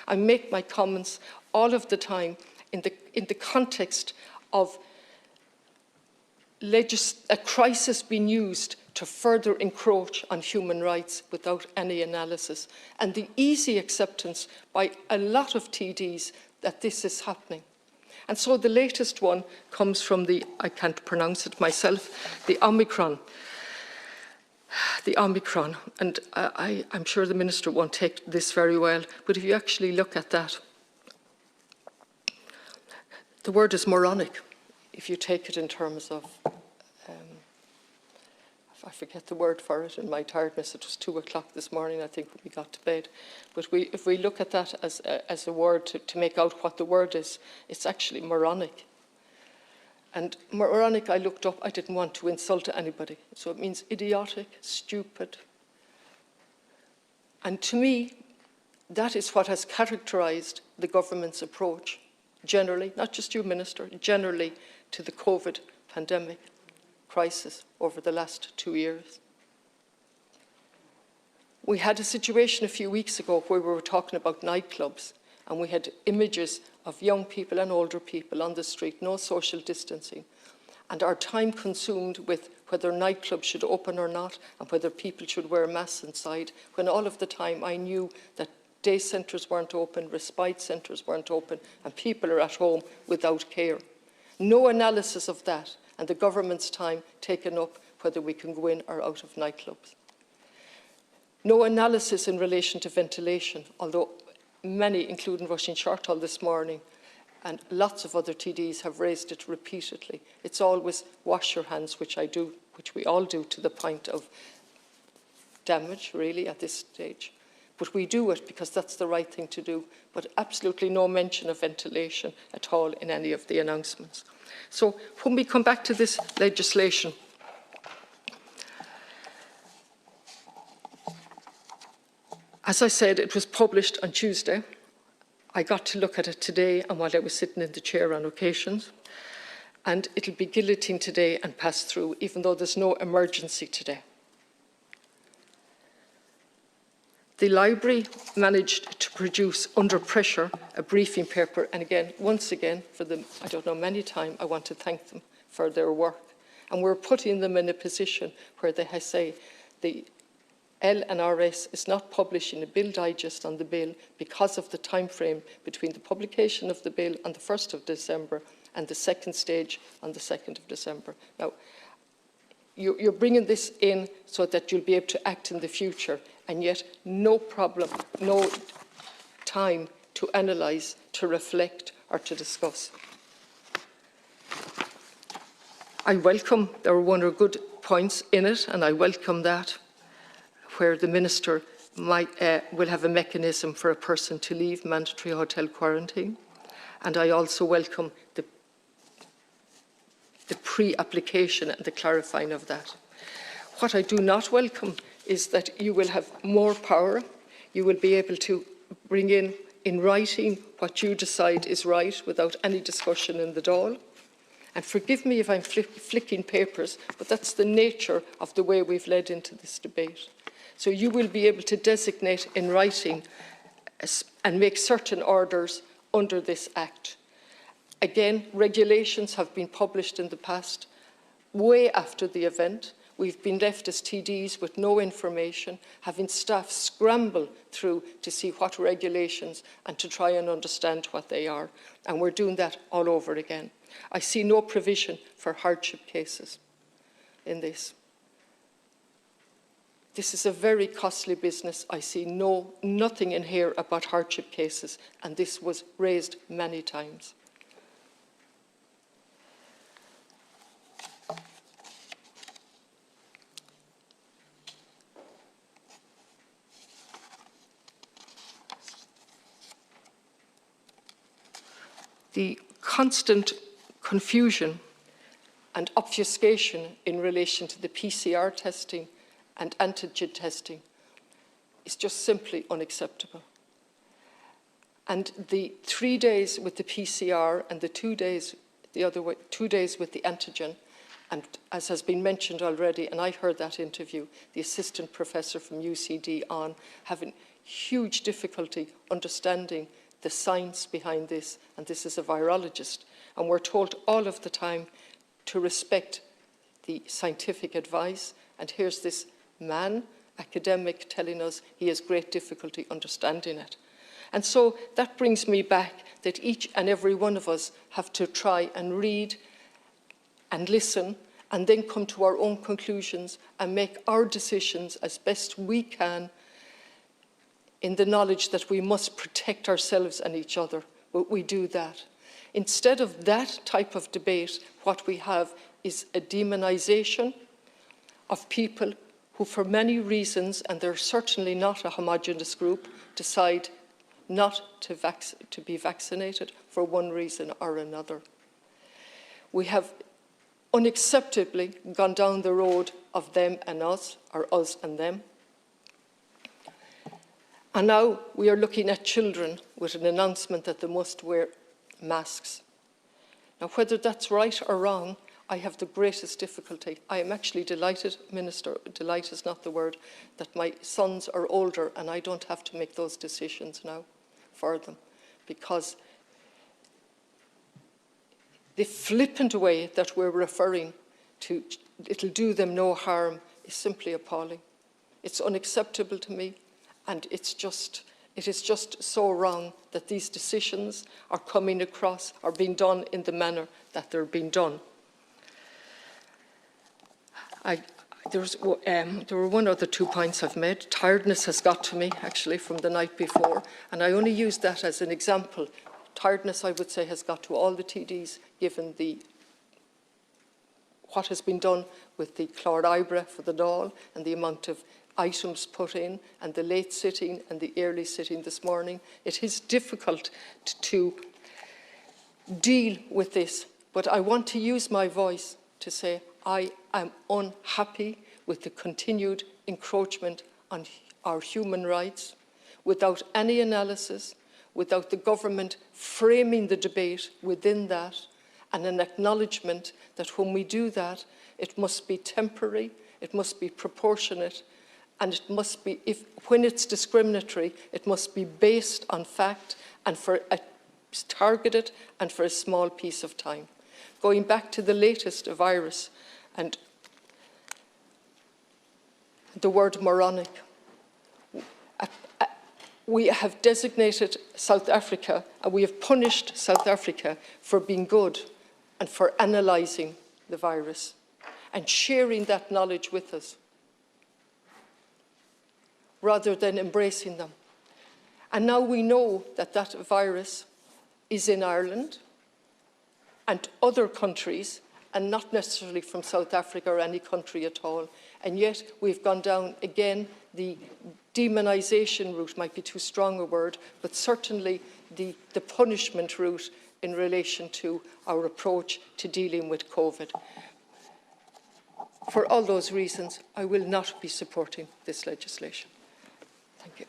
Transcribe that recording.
I make my comments all of the time in the context of a crisis being used to further encroach on human rights without any analysis, and the easy acceptance by a lot of TDs that this is happening. And so the latest one comes from I can't pronounce it myself, the Omicron. The Omicron, and I'm sure the Minister won't take this very well, but if you actually look at that, the word is moronic, if you take it in terms of, I forget the word for it in my tiredness, it was 2 o'clock this morning, I think, when we got to bed. But if we look at that as a word to make out what the word is, it's actually moronic. And moronic, I looked up, I didn't want to insult anybody. So it means idiotic, stupid. And to me, that is what has characterised the government's approach, generally, not just you, Minister, generally to the COVID pandemic crisis over the last 2 years. We had a situation a few weeks ago where we were talking about nightclubs, and we had images of young people and older people on the street, no social distancing, and our time consumed with whether nightclubs should open or not and whether people should wear masks inside, when all of the time I knew that day centres weren't open, respite centres weren't open, and people are at home without care. No analysis of that, and the government's time taken up whether we can go in or out of nightclubs. No analysis in relation to ventilation, although many, including Rushing Shortall this morning, and lots of other TDs have raised it repeatedly. It's always wash your hands, which I do, which we all do to the point of damage, really, at this stage. But we do it because that's the right thing to do, but absolutely no mention of ventilation at all in any of the announcements. So when we come back to this legislation, as I said, it was published on Tuesday. I got to look at it today and while I was sitting in the chair on occasions. And it'll be guillotined today and passed through, even though there's no emergency today. The library managed to produce, under pressure, a briefing paper. And again, once again, for the, I don't know, many times, I want to thank them for their work. And we're putting them in a position where they say the LNRS is not publishing a bill digest on the bill because of the time frame between the publication of the bill on the 1st of December and the second stage on the 2nd of December. Now, you're bringing this in so that you'll be able to act in the future, and yet no problem, no time to analyse, to reflect or to discuss. I welcome, there were one or good points in it, and I welcome that, where the Minister will have a mechanism for a person to leave mandatory hotel quarantine. And I also welcome the pre-application and the clarifying of that. What I do not welcome is that you will have more power. You will be able to bring in writing what you decide is right without any discussion in the Dáil. And forgive me if I'm flicking papers, but that's the nature of the way we've led into this debate. So you will be able to designate in writing and make certain orders under this Act. Again, regulations have been published in the past, way after the event. We've been left as TDs with no information, having staff scramble through to see what regulations and to try and understand what they are. And we're doing that all over again. I see no provision for hardship cases in this. This is a very costly business. I see nothing in here about hardship cases, and this was raised many times. The constant confusion and obfuscation in relation to the PCR testing and antigen testing is just simply unacceptable. And the 3 days with the PCR and the 2 days the other way, 2 days with the antigen, and as has been mentioned already, and I heard that interview, the assistant professor from UCD on having, huge difficulty understanding the science behind this, and this is a virologist. And we're told all of the time to respect the scientific advice, and here's this man, academic, telling us he has great difficulty understanding it. And so that brings me back that each and every one of us have to try and read and listen and then come to our own conclusions and make our decisions as best we can in the knowledge that we must protect ourselves and each other. But we do that. Instead of that type of debate, what we have is a demonization of people who, for many reasons, and they're certainly not a homogenous group, decide not to be vaccinated for one reason or another. We have unacceptably gone down the road of them and us, or us and them. And now we are looking at children with an announcement that they must wear masks. Now, whether that's right or wrong, I have the greatest difficulty. I am actually delighted, Minister, delight is not the word, that my sons are older and I don't have to make those decisions now for them, because the flippant way that we're referring to it'll do them no harm is simply appalling. It's unacceptable to me, and it is just so wrong that these decisions are coming across, are being done in the manner that they're being done. There were one other 2 points I've made. Tiredness has got to me, actually, from the night before, and I only use that as an example. Tiredness, I would say, has got to all the TDs, given what has been done with the Clár Ibra for the Dáil and the amount of items put in, and the late sitting and the early sitting this morning. It is difficult to deal with this, but I want to use my voice to say I am unhappy with the continued encroachment on our human rights without any analysis, without the government framing the debate within that, and an acknowledgement that when we do that, it must be temporary, it must be proportionate, and it must be, when it's discriminatory, it must be based on fact and targeted and for a small piece of time. Going back to the latest virus and the word moronic, we have designated South Africa and we have punished South Africa for being good and for analysing the virus and sharing that knowledge with us, rather than embracing them. And now we know that that virus is in Ireland and other countries, and not necessarily from South Africa or any country at all. And yet we've gone down again the demonisation route, might be too strong a word, but certainly the punishment route in relation to our approach to dealing with COVID. For all those reasons, I will not be supporting this legislation. Thank you.